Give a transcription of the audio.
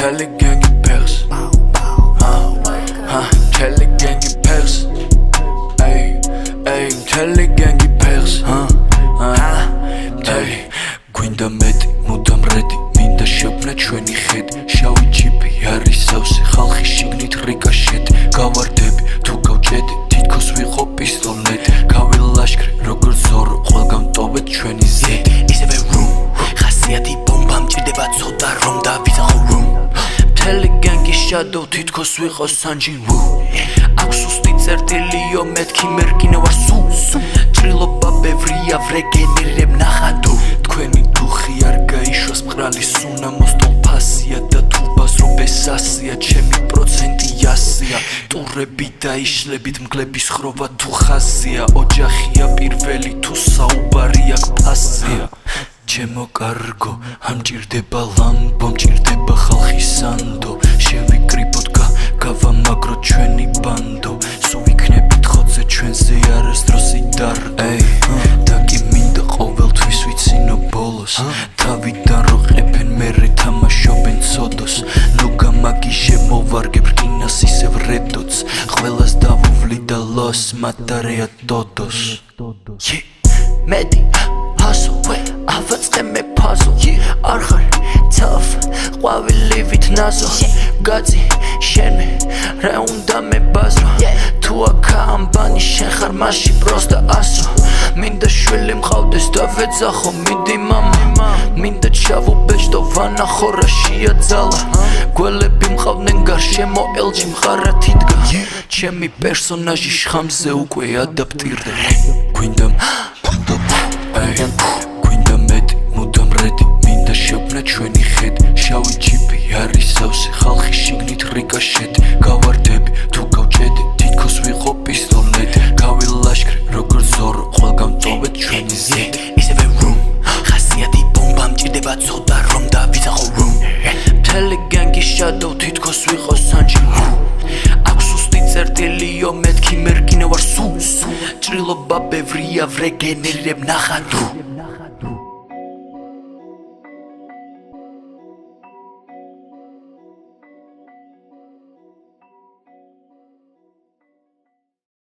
მთელი გენგი ფეხს მთელი გენგი ფეხს მთელი გენგი ფეხს მთელი გვინდა მეტი მუდამ რედი მინდა შევქმნა ჩვენი ხედი შავი ჯიპი არის სავსე ხალხი შიგნით რიკაშეტი გავარდები თუ გავჭედი თითქოს ვიყო პისტოლეტი გავილაშქრე როგორც ზორო ყველგან ტოვეთ ჩვენი ზედი ისევე room ხასიათი ბომბა მჭირდება ცოტა რომ დავიძახო room მთელი გენგი shadow თითქოს ვიყო sanjin woo აქვს სუსტი წერტილიო მეთქი მერკინე ვარ სუ ჭრილობა ბევრია ვრეგენერებ ნახატო თქვენი დუხი არ გაიშვას მყრალი სუნა მოსტოლ ფასია და თუბას რობესასია ჩემი პროცენტი ასია ტურები დაიშლებით მგლების ხრობა თუ ხაზია ოჯახია პირველი თუ საუბარი აქ ფასია ჩემო კარგო ამჭირდება ლამბო მჭირდება ხალხი სანდო შევიკრიბოთ გავამაგროთ ჩვენი ბანდო სულ ვიქნებით ხოძე ჩვენზე არასდროსი დარდო და კი მინდა ყოველთვის ვიცინო ბოლოს თავიდან რო ყეფენ მერე თამაშობენ ცოდოს ნუ გამაგი შემოვარგებ რკინას ისევ რედოც ყველას დავუვლი და ლოს მატარეა ტოდოს მეტი ჰასო ავაწყე მე ფაზო არ ხარ tough ყვავილივით ნაზო გაწი შენ რა უნდა მე ბაზრო თუ აქა ამბანი შენ ხარ მასში პროსტა ასო მინდა შვილი მყავდეს და ვეძახო მიდი მამა მინდა ჩავუბეჭდო ვანახო რა შეაძალა გველები მყავდნენ გარშემო ელჯი მყარად იდგა ჩემი პერსონაჟი შხამზე უკვე ადაპტირდა გვინდა მეტი მუდამ რედი მინდა შევქმნა ჩვენი ხედი შავი ჯიპი არის სავსე ხალხი შიგნით რიკაშეტი გავარდები თუ გავჭედი თითქოს ვიყო პისტოლეტი გავილაშქრე როგორც ზორო ყველგან ტოვეთ ჩვენი ზედი ისევე room ხასიათი ბომბა მჭირდება ცოტა რომ დავიძახო room მთელი გენგი shadow თითქოს ვიყო sanjin woo აქვს სუსტი წერტილიო მეთქი მერკინე ვარ სუ ჭრილობა ბევრია ვრეგენერებ ნახატო